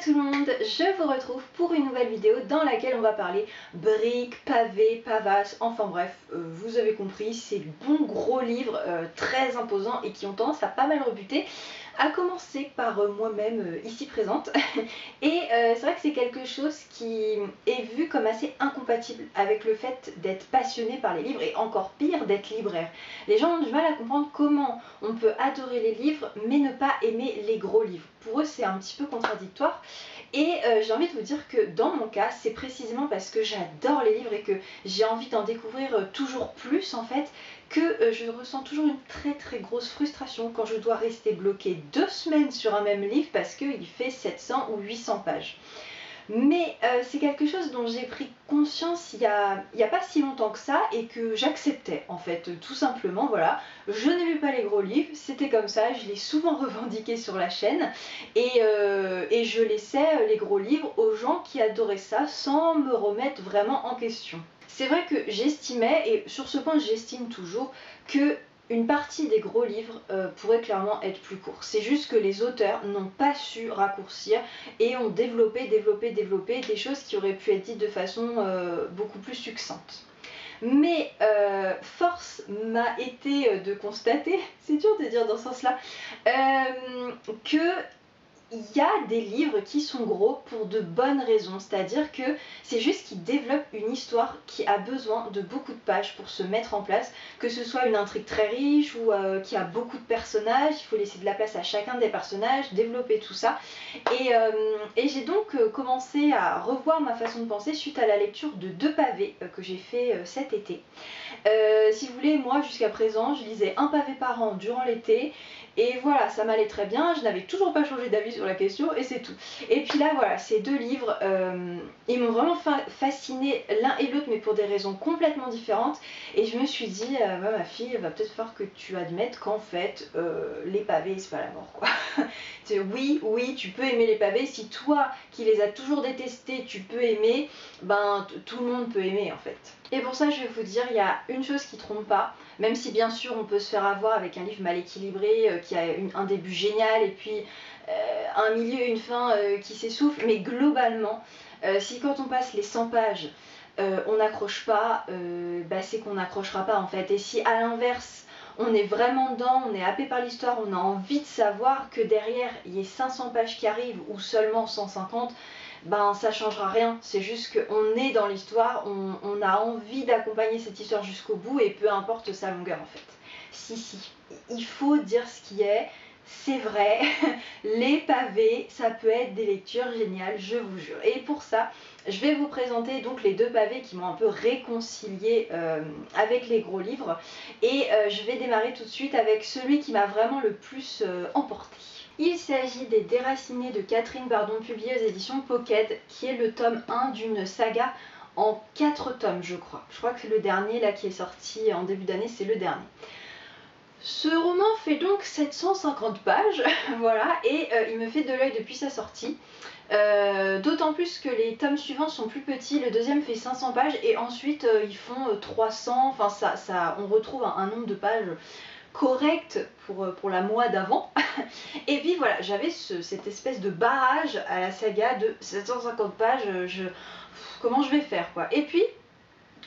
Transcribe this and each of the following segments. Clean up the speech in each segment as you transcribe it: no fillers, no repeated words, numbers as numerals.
tout le monde, je vous retrouve pour une nouvelle vidéo dans laquelle on va parler briques, pavés, pavasses, enfin bref, vous avez compris, ces bons gros livres très imposants et qui ont tendance à pas mal rebuter, à commencer par moi-même ici présente. Et c'est vrai que c'est quelque chose qui est vu comme assez incompatible avec le fait d'être passionné par les livres et encore pire d'être libraire. Les gens ont du mal à comprendre comment on peut adorer les livres mais ne pas aimer les gros livres. Pour eux c'est un petit peu contradictoire et j'ai envie de vous dire que dans mon cas c'est précisément parce que j'adore les livres et que j'ai envie d'en découvrir toujours plus en fait que je ressens toujours une très grosse frustration quand je dois rester bloquée 2 semaines sur un même livre parce qu'il fait 700 ou 800 pages. Mais c'est quelque chose dont j'ai pris conscience il y a pas si longtemps que ça et que j'acceptais en fait, tout simplement, voilà. Je n'aimais pas les gros livres, c'était comme ça, je l'ai souvent revendiqué sur la chaîne et je laissais les gros livres aux gens qui adoraient ça sans me remettre vraiment en question. C'est vrai que j'estimais, et sur ce point j'estime toujours, que une partie des gros livres pourrait clairement être plus court. C'est juste que les auteurs n'ont pas su raccourcir et ont développé des choses qui auraient pu être dites de façon beaucoup plus succincte. Mais force m'a été de constater, c'est dur de dire dans ce sens-là, que il y a des livres qui sont gros pour de bonnes raisons, c'est-à-dire que c'est juste qu'ils développent une histoire qui a besoin de beaucoup de pages pour se mettre en place, que ce soit une intrigue très riche ou qui a beaucoup de personnages, il faut laisser de la place à chacun des personnages, développer tout ça. Et j'ai donc commencé à revoir ma façon de penser suite à la lecture de 2 pavés que j'ai fait cet été. Si vous voulez, moi jusqu'à présent, je lisais un pavé par an durant l'été. Et voilà, ça m'allait très bien, je n'avais toujours pas changé d'avis sur la question et c'est tout. Et puis là, voilà, ces 2 livres, ils m'ont vraiment fasciné l'un et l'autre, mais pour des raisons complètement différentes. Et je me suis dit, bah, ma fille, il va peut-être falloir que tu admettes qu'en fait, les pavés, c'est pas la mort, quoi. Oui, tu peux aimer les pavés. Si toi, qui les as toujours détestés, tu peux aimer, ben tout le monde peut aimer en fait. Et pour ça, je vais vous dire, il y a une chose qui trompe pas, même si bien sûr on peut se faire avoir avec un livre mal équilibré, qui a un début génial et puis un milieu et une fin qui s'essoufflent, mais globalement, si quand on passe les 100 pages, on n'accroche pas, bah, c'est qu'on n'accrochera pas en fait. Et si à l'inverse, on est vraiment dedans, on est happé par l'histoire, on a envie de savoir que derrière il y ait 500 pages qui arrivent ou seulement 150, ben ça changera rien. C'est juste qu'on est dans l'histoire, on a envie d'accompagner cette histoire jusqu'au bout et peu importe sa longueur en fait. Si, il faut dire ce qui est. C'est vrai, les pavés, ça peut être des lectures géniales, je vous jure. Et pour ça, je vais vous présenter donc les 2 pavés qui m'ont un peu réconcilié avec les gros livres. Et je vais démarrer tout de suite avec celui qui m'a vraiment le plus emporté. Il s'agit des Déracinés de Catherine Bardon, publié aux éditions Pocket, qui est le tome 1 d'une saga en 4 tomes, je crois. Je crois que le dernier là qui est sorti en début d'année, c'est le dernier. Ce roman fait donc 750 pages, voilà, et il me fait de l'œil depuis sa sortie. D'autant plus que les tomes suivants sont plus petits, le deuxième fait 500 pages et ensuite ils font 300, enfin on retrouve un nombre de pages correct pour la moi d'avant. Et puis voilà, j'avais cette espèce de barrage à la saga de 750 pages, comment je vais faire quoi. Et puis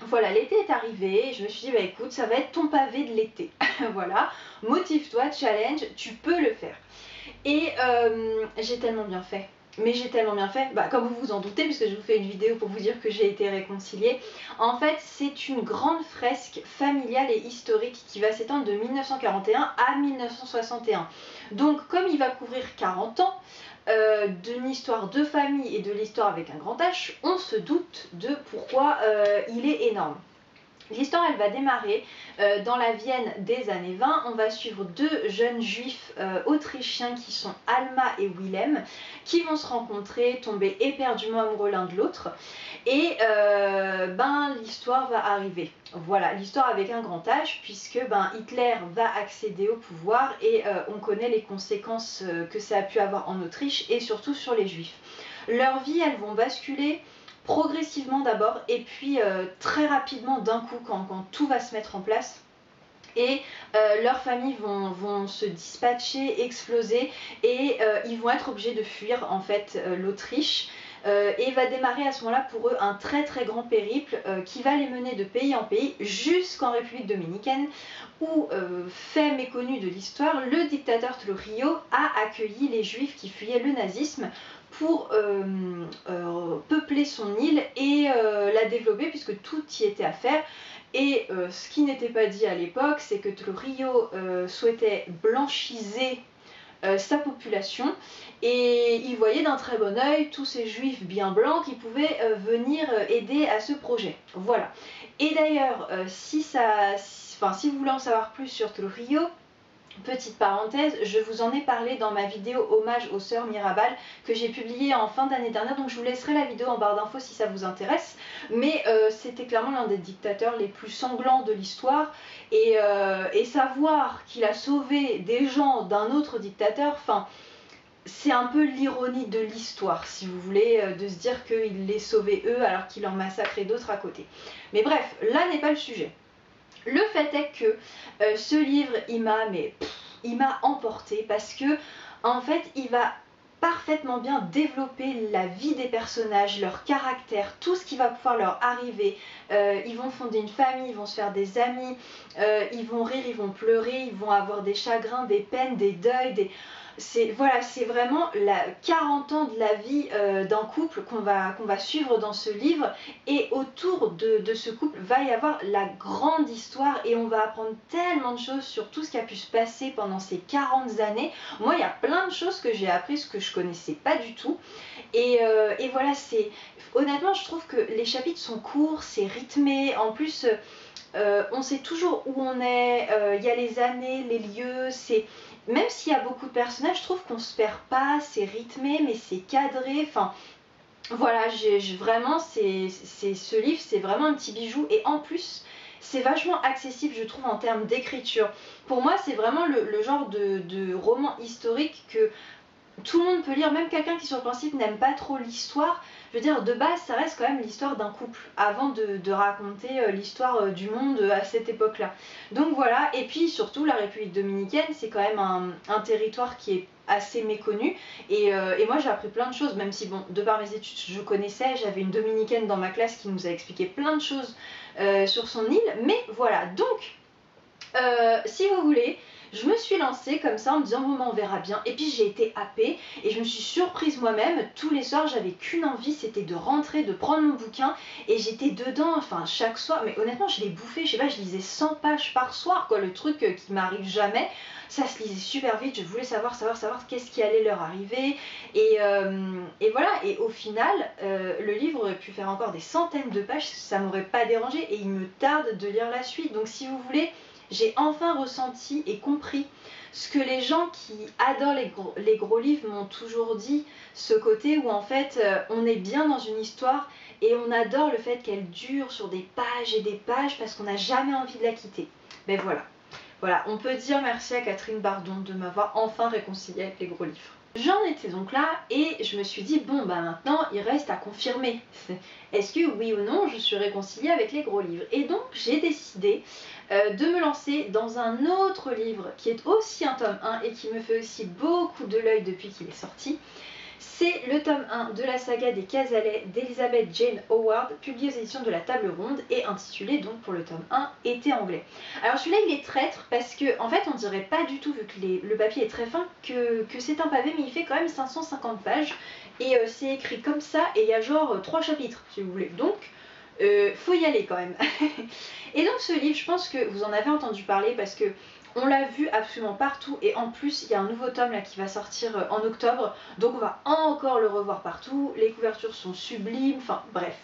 voilà, l'été est arrivé, et je me suis dit, bah écoute, ça va être ton pavé de l'été. Voilà, motive-toi, challenge, tu peux le faire. Et j'ai tellement bien fait. Mais j'ai tellement bien fait, bah, comme vous vous en doutez, puisque je vous fais une vidéo pour vous dire que j'ai été réconciliée. En fait, c'est une grande fresque familiale et historique qui va s'étendre de 1941 à 1961. Donc, comme il va couvrir 40 ans, d'une histoire de famille et de l'histoire avec un grand H, on se doute de pourquoi il est énorme. L'histoire, elle va démarrer dans la Vienne des années 20. On va suivre 2 jeunes juifs autrichiens qui sont Alma et Wilhelm, qui vont se rencontrer, tomber éperdument amoureux l'un de l'autre. Et l'histoire va arriver. Voilà, l'histoire avec un grand H, puisque Hitler va accéder au pouvoir et on connaît les conséquences que ça a pu avoir en Autriche et surtout sur les juifs. Leurs vies, elles vont basculer progressivement d'abord et puis très rapidement d'un coup quand tout va se mettre en place. et leurs familles vont se dispatcher, exploser, et ils vont être obligés de fuir en fait l'Autriche. Et va démarrer à ce moment-là pour eux un très très grand périple qui va les mener de pays en pays jusqu'en République dominicaine où, fait méconnu de l'histoire, le dictateur Trujillo a accueilli les juifs qui fuyaient le nazisme pour peupler son île et la développer puisque tout y était à faire. Et ce qui n'était pas dit à l'époque, c'est que Trujillo souhaitait blanchiser sa population et il voyait d'un très bon œil tous ces juifs bien blancs qui pouvaient venir aider à ce projet. Voilà. Et d'ailleurs, si vous voulez en savoir plus sur Trujillo, petite parenthèse, je vous en ai parlé dans ma vidéo hommage aux sœurs Mirabal que j'ai publiée en fin d'année dernière, donc je vous laisserai la vidéo en barre d'infos si ça vous intéresse. Mais c'était clairement l'un des dictateurs les plus sanglants de l'histoire et savoir qu'il a sauvé des gens d'un autre dictateur, enfin c'est un peu l'ironie de l'histoire si vous voulez, de se dire qu'il les sauvait eux alors qu'il en massacrait d'autres à côté. Mais bref, là n'est pas le sujet. Le fait est que ce livre, il m'a emporté parce que en fait, il va parfaitement bien développer la vie des personnages, leur caractère, tout ce qui va pouvoir leur arriver. Ils vont fonder une famille, ils vont se faire des amis, ils vont rire, ils vont pleurer, ils vont avoir des chagrins, des peines, des deuils, c'est vraiment 40 ans de la vie d'un couple qu'on va suivre dans ce livre, et autour de ce couple va y avoir la grande histoire et on va apprendre tellement de choses sur tout ce qui a pu se passer pendant ces 40 années. Moi il y a plein de choses que j'ai apprises que je connaissais pas du tout et voilà, honnêtement je trouve que les chapitres sont courts, c'est rythmé, en plus on sait toujours où on est, il y a les années, les lieux, même s'il y a beaucoup de personnages, je trouve qu'on se perd pas, c'est rythmé, mais c'est cadré, enfin voilà, vraiment, ce livre, c'est vraiment un petit bijou, et en plus, c'est vachement accessible, je trouve, en termes d'écriture. Pour moi, c'est vraiment le genre de roman historique que tout le monde peut lire, même quelqu'un qui sur le principe n'aime pas trop l'histoire. Je veux dire, de base, ça reste quand même l'histoire d'un couple, avant de raconter l'histoire du monde à cette époque-là. Donc voilà, et puis surtout, la République dominicaine, c'est quand même un territoire qui est assez méconnu, et moi j'ai appris plein de choses, même si bon, de par mes études je connaissais, j'avais une dominicaine dans ma classe qui nous a expliqué plein de choses sur son île, mais voilà, donc si vous voulez, je me suis lancée comme ça en me disant bon ben on verra bien, et puis j'ai été happée et je me suis surprise moi-même. Tous les soirs j'avais qu'une envie, c'était de rentrer, de prendre mon bouquin, et j'étais dedans, enfin chaque soir, mais honnêtement je l'ai bouffé, je sais pas, je lisais 100 pages par soir quoi, le truc qui m'arrive jamais. Ça se lisait super vite, je voulais savoir qu'est-ce qui allait leur arriver, et voilà, et au final le livre aurait pu faire encore des centaines de pages, ça m'aurait pas dérangé, et il me tarde de lire la suite. Donc si vous voulez, j'ai enfin ressenti et compris ce que les gens qui adorent les gros livres m'ont toujours dit, ce côté où en fait on est bien dans une histoire et on adore le fait qu'elle dure sur des pages et des pages parce qu'on n'a jamais envie de la quitter. Ben voilà. Voilà, on peut dire merci à Catherine Bardon de m'avoir enfin réconciliée avec les gros livres. J'en étais donc là et je me suis dit bon bah maintenant il reste à confirmer. Est-ce que oui ou non je suis réconciliée avec les gros livres? Et donc j'ai décidé de me lancer dans un autre livre qui est aussi un tome 1 et qui me fait aussi beaucoup de l'œil depuis qu'il est sorti. C'est le tome 1 de la saga des Cazalet d'Elizabeth Jane Howard, publié aux éditions de la Table Ronde et intitulé donc pour le tome 1 Été anglais. Alors celui-là il est traître parce que en fait on dirait pas du tout, vu que le papier est très fin, que c'est un pavé, mais il fait quand même 550 pages et c'est écrit comme ça, et il y a genre 3 chapitres si vous voulez, donc faut y aller quand même. Et donc ce livre, je pense que vous en avez entendu parler parce que on l'a vu absolument partout, et en plus il y a un nouveau tome là qui va sortir en octobre, donc on va encore le revoir partout, les couvertures sont sublimes, enfin bref,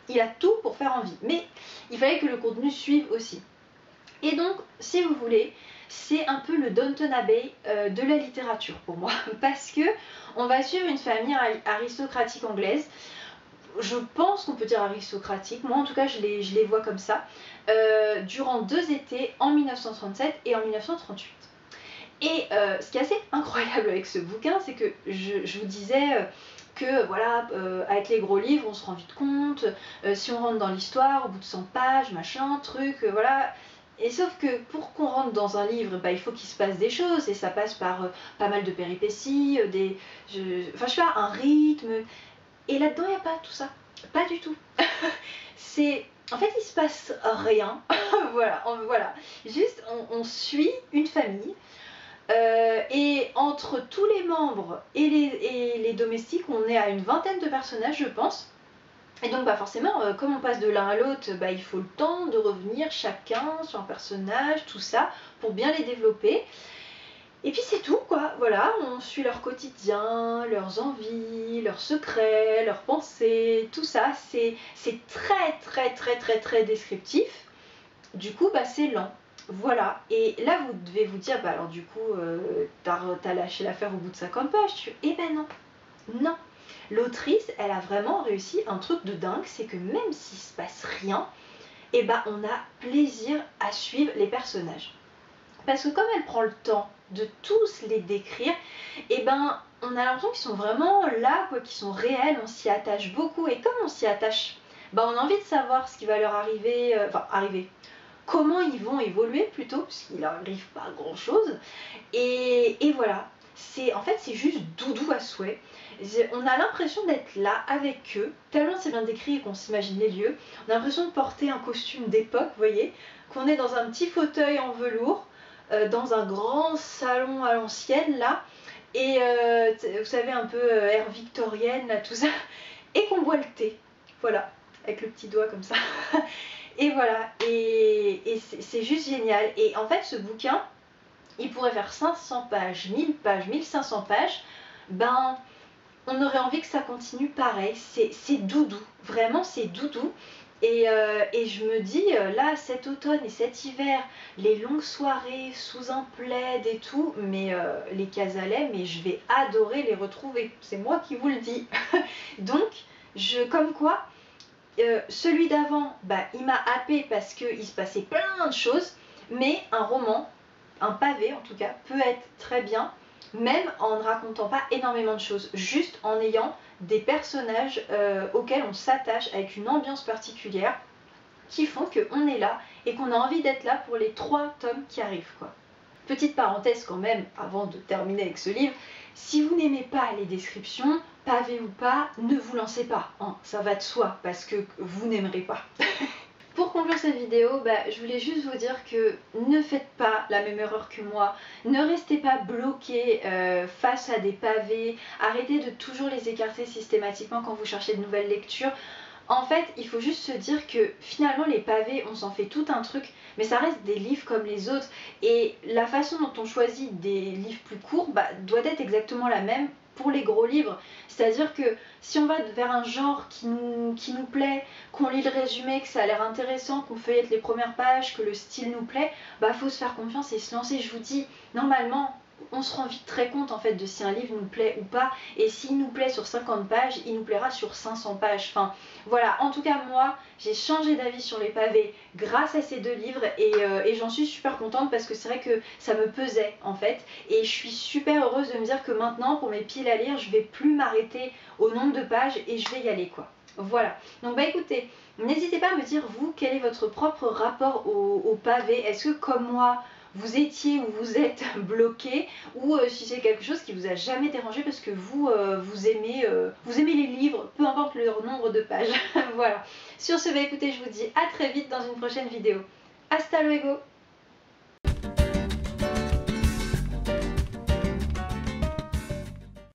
il a tout pour faire envie, mais il fallait que le contenu suive aussi. Et donc, si vous voulez, c'est un peu le Downton Abbey de la littérature pour moi, parce que on va suivre une famille aristocratique anglaise. Je pense qu'on peut dire aristocratique, moi en tout cas je les vois comme ça, durant 2 étés, en 1937 et en 1938. Et ce qui est assez incroyable avec ce bouquin, c'est que je vous disais que voilà, avec les gros livres on se rend vite compte, si on rentre dans l'histoire, au bout de 100 pages, machin, truc, voilà. Et sauf que pour qu'on rentre dans un livre, bah, il faut qu'il se passe des choses et ça passe par pas mal de péripéties, enfin je sais pas, un rythme. Et là-dedans, il n'y a pas tout ça. Pas du tout. En fait, il se passe rien. Voilà. Juste, on suit une famille. Et entre tous les membres et les domestiques, on est à une vingtaine de personnages, je pense. Et donc bah forcément, comme on passe de l'un à l'autre, bah, il faut le temps de revenir chacun sur un personnage, tout ça, pour bien les développer. Et puis c'est tout quoi, voilà, on suit leur quotidien, leurs envies, leurs secrets, leurs pensées, tout ça, c'est très descriptif. Du coup, bah c'est lent. Voilà, et là vous devez vous dire, bah alors du coup, t'as lâché l'affaire au bout de 50 pages, eh ben non, non. L'autrice, elle a vraiment réussi un truc de dingue, c'est que même s'il se passe rien, eh ben on a plaisir à suivre les personnages. Parce que comme elle prend le temps de tous les décrire, eh ben on a l'impression qu'ils sont vraiment là, quoi, qu'ils sont réels, on s'y attache beaucoup, et comme on s'y attache, ben on a envie de savoir ce qui va leur arriver, comment ils vont évoluer plutôt, puisqu'il leur arrive pas grand chose, et voilà. En fait, c'est juste doudou à souhait. On a l'impression d'être là avec eux, tellement c'est bien décrit et qu'on s'imagine les lieux. On a l'impression de porter un costume d'époque, vous voyez, qu'on est dans un petit fauteuil en velours, dans un grand salon à l'ancienne, là, et vous savez, un peu ère victorienne, là, tout ça, et qu'on boit le thé, voilà, avec le petit doigt comme ça. Et voilà, et c'est juste génial. Et en fait, ce bouquin, il pourrait faire 500 pages, 1000 pages, 1500 pages, ben on aurait envie que ça continue pareil. C'est doudou, vraiment c'est doudou. Et je me dis, là, cet automne et cet hiver, les longues soirées sous un plaid et tout, mais les casalets, mais je vais adorer les retrouver. C'est moi qui vous le dis. Donc, comme quoi, celui d'avant, bah, il m'a happé parce qu'il se passait plein de choses, mais un roman, un pavé en tout cas, peut être très bien, même en ne racontant pas énormément de choses, juste en ayant des personnages auxquels on s'attache avec une ambiance particulière qui font qu'on est là et qu'on a envie d'être là pour les 3 tomes qui arrivent, quoi. Petite parenthèse quand même, avant de terminer avec ce livre, si vous n'aimez pas les descriptions, pavé ou pas, ne vous lancez pas, hein, ça va de soi, parce que vous n'aimerez pas. Pour conclure cette vidéo, je voulais juste vous dire que ne faites pas la même erreur que moi, ne restez pas bloqué face à des pavés, arrêtez de toujours les écarter systématiquement quand vous cherchez de nouvelles lectures. En fait, il faut juste se dire que finalement les pavés, on s'en fait tout un truc, mais ça reste des livres comme les autres, et la façon dont on choisit des livres plus courts doit être exactement la même pour les gros livres. C'est-à-dire que si on va vers un genre qui nous plaît, qu'on lit le résumé, que ça a l'air intéressant, qu'on feuillette les premières pages, que le style nous plaît, faut se faire confiance et se lancer. Je vous dis, normalement, on se rend vite très compte en fait de si un livre nous plaît ou pas, et s'il nous plaît sur 50 pages, il nous plaira sur 500 pages. Enfin voilà, en tout cas moi j'ai changé d'avis sur les pavés grâce à ces 2 livres, et j'en suis super contente parce que c'est vrai que ça me pesait en fait, et je suis super heureuse de me dire que maintenant pour mes piles à lire, je vais plus m'arrêter au nombre de pages et je vais y aller, quoi. Voilà, donc écoutez, n'hésitez pas à me dire vous quel est votre propre rapport au pavé. Est-ce que comme moi vous étiez ou vous êtes bloqué, ou si c'est quelque chose qui vous a jamais dérangé parce que vous aimez les livres, peu importe leur nombre de pages. Voilà. Sur ce, écoutez, je vous dis à très vite dans une prochaine vidéo. Hasta luego!